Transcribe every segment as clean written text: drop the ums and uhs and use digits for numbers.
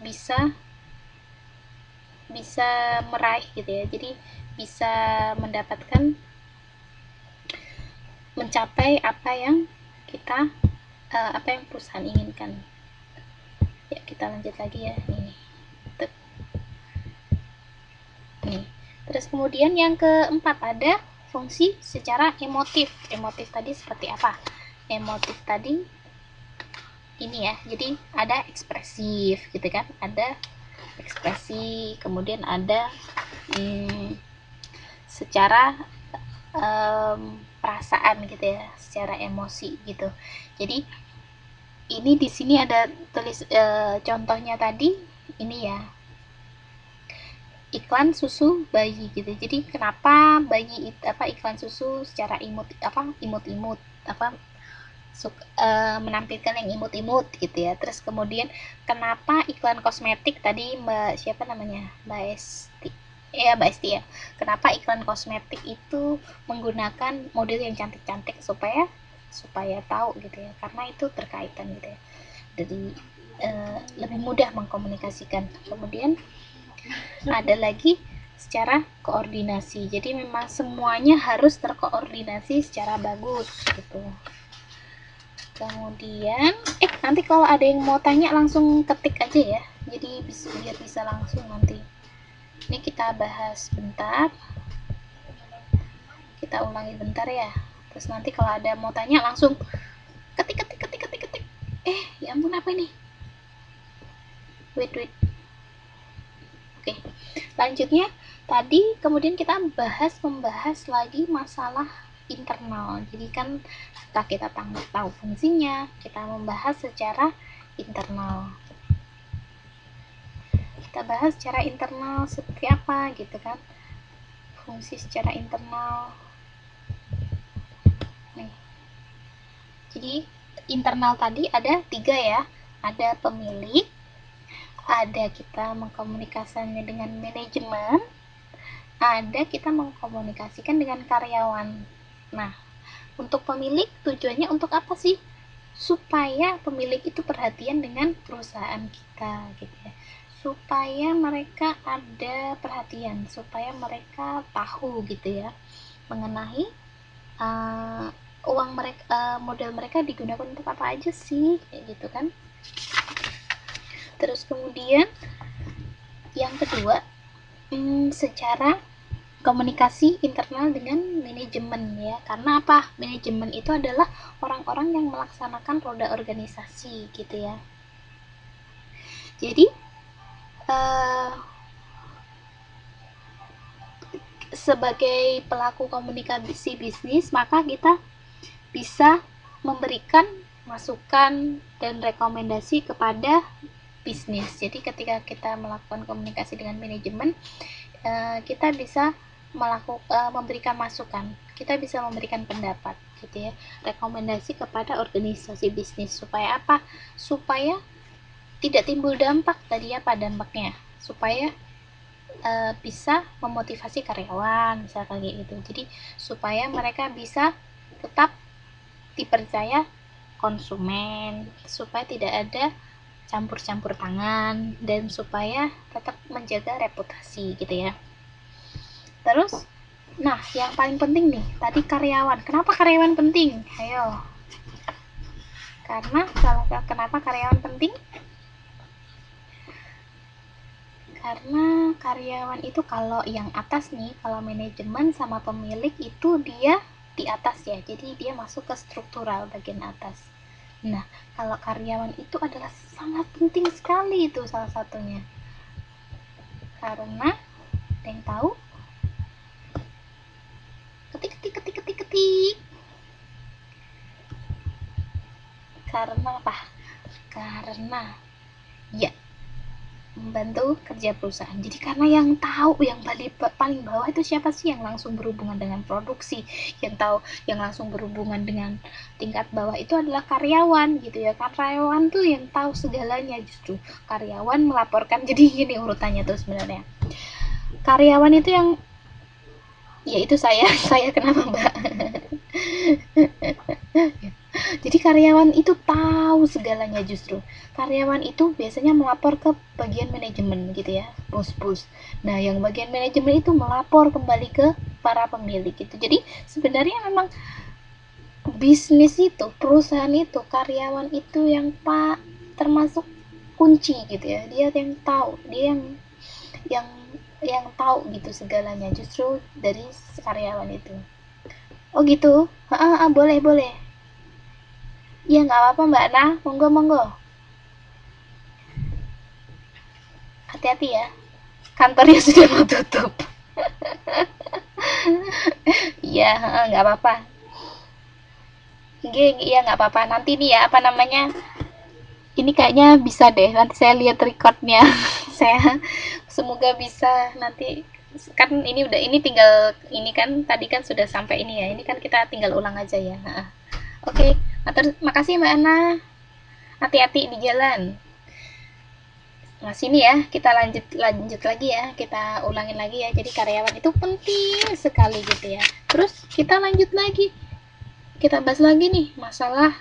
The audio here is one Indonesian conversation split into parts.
bisa meraih gitu ya. Jadi bisa mencapai apa yang perusahaan inginkan. Ya, kita lanjut lagi ya. Nih. Terus kemudian yang keempat ada fungsi secara emotif. Emotif tadi seperti apa? Emotif tadi ini ya, jadi ada ekspresif gitu kan, ada ekspresi, kemudian ada secara perasaan gitu ya, secara emosi gitu. Jadi ini di sini ada contohnya tadi ini ya, iklan susu bayi gitu. Jadi kenapa bayi iklan susu secara imut menampilkan yang imut-imut gitu ya. Terus kemudian kenapa iklan kosmetik tadi Mbak Esti ya, kenapa iklan kosmetik itu menggunakan model yang cantik-cantik supaya tahu gitu ya, karena itu terkaitan gitu ya, jadi lebih mudah mengkomunikasikan. Kemudian ada lagi secara koordinasi, jadi memang semuanya harus terkoordinasi secara bagus gitu. Kemudian nanti kalau ada yang mau tanya langsung ketik aja ya, jadi biar bisa langsung nanti. Ini kita bahas bentar, kita ulangi bentar ya, terus nanti kalau ada mau tanya langsung ketik. Ya ampun, apa ini, wait. Oke, lanjutnya tadi kemudian kita membahas lagi masalah internal. Jadi kan setelah kita tahu fungsinya, kita membahas secara internal. Kita bahas secara internal seperti apa gitu kan, fungsi secara internal. Nih, jadi internal tadi ada 3 ya, ada pemilik, ada kita mengkomunikasikannya dengan manajemen, ada kita mengkomunikasikan dengan karyawan. Nah, untuk pemilik tujuannya untuk apa sih? Supaya pemilik itu perhatian dengan perusahaan kita gitu ya, supaya mereka ada perhatian, supaya mereka tahu gitu ya mengenai uang mereka, modal mereka digunakan untuk apa aja sih, kayak gitu kan. Terus kemudian yang kedua, secara komunikasi internal dengan manajemen ya, karena apa? Manajemen itu adalah orang-orang yang melaksanakan roda organisasi gitu ya. Jadi sebagai pelaku komunikasi bisnis, maka kita bisa memberikan masukan dan rekomendasi kepada bisnis. Jadi ketika kita melakukan komunikasi dengan manajemen, kita bisa memberikan masukan, kita bisa memberikan pendapat gitu ya, rekomendasi kepada organisasi bisnis. Supaya apa? Supaya tidak timbul dampak tadi apa dampaknya, supaya bisa memotivasi karyawan misalkan kayak gitu. Jadi supaya mereka bisa tetap dipercaya konsumen, supaya tidak ada campur-campur tangan, dan supaya tetap menjaga reputasi gitu ya. Terus nah, yang paling penting nih tadi karyawan. Kenapa karyawan penting? Ayo. Kenapa karyawan penting? Karena karyawan itu kalau yang atas nih, kalau manajemen sama pemilik itu dia di atas ya, jadi dia masuk ke struktural bagian atas. Nah, kalau karyawan itu adalah sangat penting sekali, itu salah satunya. Karena ada yang tahu? Ketik. Karena apa? Karena ya, membantu kerja perusahaan. Jadi karena yang tahu, yang paling bawah itu siapa sih? Yang langsung berhubungan dengan produksi, yang tahu, yang langsung berhubungan dengan tingkat bawah itu adalah karyawan gitu ya. Karyawan tuh yang tahu segalanya, justru karyawan melaporkan. Jadi gini urutannya tuh sebenarnya, karyawan itu yang ya itu saya kenapa Mbak Jadi karyawan itu tahu segalanya justru. Karyawan itu biasanya melapor ke bagian manajemen gitu ya, bos-bos. Nah, yang bagian manajemen itu melapor kembali ke para pemilik gitu. Jadi sebenarnya memang bisnis itu, perusahaan itu, karyawan itu yang termasuk kunci gitu ya. Dia yang tahu, dia yang yang tahu gitu segalanya justru dari karyawan itu. Oh gitu. Boleh boleh. Iya nggak apa-apa Mbak Nah, monggo monggo. Hati-hati ya. Kantornya sudah mau tutup. Iya, nggak apa-apa. Iya nggak apa-apa. Nanti nih ya apa namanya? Ini kayaknya bisa deh. Nanti saya lihat recordnya. Saya semoga bisa nanti kan ini udah ini tinggal ini kan tadi kan sudah sampai ini ya. Ini kan kita tinggal ulang aja ya. Oke, makasih Mbak Ana. Hati-hati di jalan. Nah, sini ya, kita lanjut lagi ya. Kita ulangin lagi ya. Jadi karyawan itu penting sekali gitu ya. Terus kita lanjut lagi. Kita bahas lagi nih masalah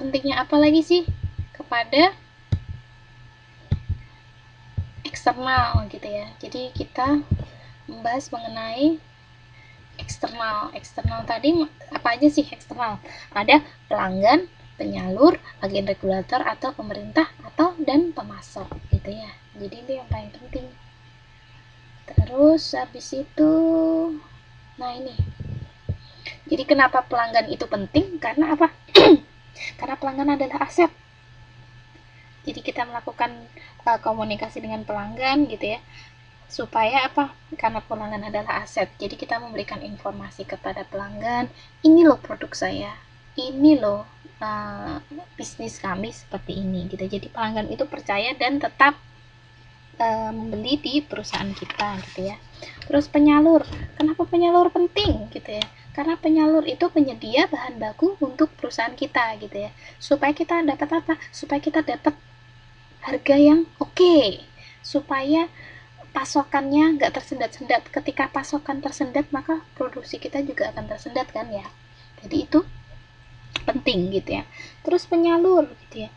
pentingnya apa lagi sih kepada eksternal gitu ya. Jadi kita membahas mengenai eksternal. Eksternal tadi apa aja sih eksternal? Ada pelanggan, penyalur, agen regulator atau pemerintah atau dan pemasok gitu ya. Jadi itu yang paling penting. Terus habis itu nah ini. Jadi kenapa pelanggan itu penting? Karena apa? Karena pelanggan adalah aset. Jadi kita melakukan komunikasi dengan pelanggan gitu ya. Supaya apa? Karena pelanggan adalah aset. Jadi kita memberikan informasi kepada pelanggan, ini loh produk saya. Ini loh bisnis kami seperti ini gitu. Jadi pelanggan itu percaya dan tetap membeli di perusahaan kita gitu ya. Terus penyalur, kenapa penyalur penting gitu ya? Karena penyalur itu penyedia bahan baku untuk perusahaan kita gitu ya. Supaya kita dapat apa? Supaya kita dapat harga yang oke. Supaya pasokannya nggak tersendat-sendat. Ketika pasokan tersendat maka produksi kita juga akan tersendat kan ya. Jadi itu penting gitu ya. Terus penyalur gitu ya.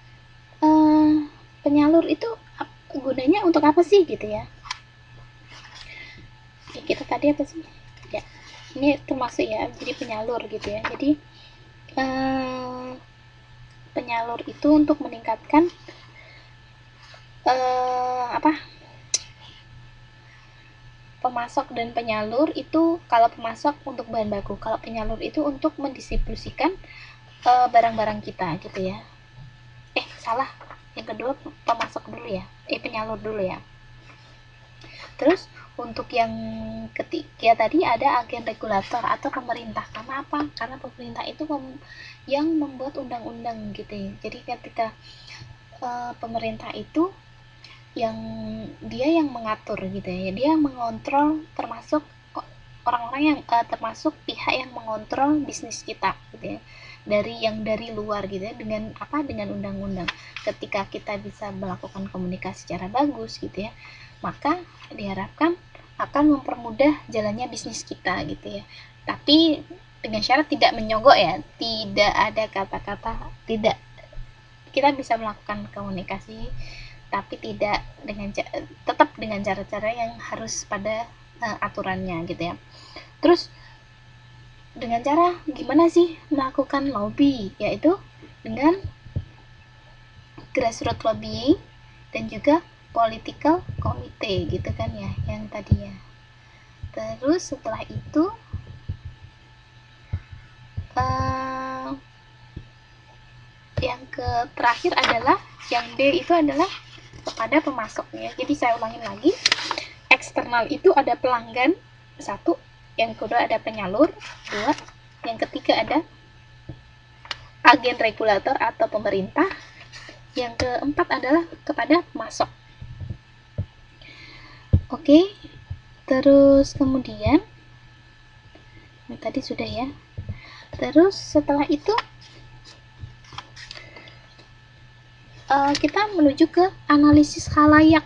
Penyalur itu gunanya untuk apa sih gitu ya? Kita tadi apa sih? Ya, ini termasuk ya. Jadi penyalur gitu ya. Jadi penyalur itu untuk meningkatkan pemasok dan penyalur itu kalau pemasok untuk bahan baku, kalau penyalur itu untuk mendistribusikan barang-barang kita gitu ya. Salah, yang kedua pemasok dulu ya, penyalur dulu ya. Terus untuk yang ketiga tadi ada agen regulator atau pemerintah. Karena apa? Karena pemerintah itu yang membuat undang-undang gitu ya. Jadi ketika pemerintah itu yang mengatur gitu ya, dia yang mengontrol, termasuk orang-orang yang termasuk pihak yang mengontrol bisnis kita gitu ya, dari luar gitu ya, dengan undang-undang. Ketika kita bisa melakukan komunikasi secara bagus gitu ya, maka diharapkan akan mempermudah jalannya bisnis kita gitu ya. Tapi dengan syarat tidak menyogok ya, tidak ada kata-kata tidak. Kita bisa melakukan komunikasi tapi tidak tetap dengan cara-cara yang harus pada aturannya gitu ya. Terus dengan cara gimana sih melakukan lobby, yaitu dengan grassroots lobbying dan juga political committee gitu kan ya, yang tadi ya. Terus setelah itu yang terakhir adalah yang D itu adalah kepada pemasoknya. Jadi saya ulangin lagi, eksternal itu ada pelanggan, satu, yang kedua ada penyalur, dua, yang ketiga ada agen regulator atau pemerintah, yang keempat adalah kepada pemasok. Oke, terus kemudian tadi sudah ya. Terus setelah itu kita menuju ke analisis khalayak.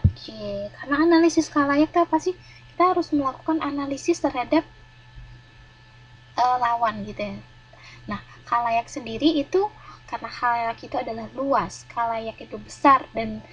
Karena analisis khalayak itu apa sih? Kita harus melakukan analisis terhadap lawan gitu ya. Nah, khalayak sendiri itu karena khalayak itu adalah luas, khalayak itu besar dan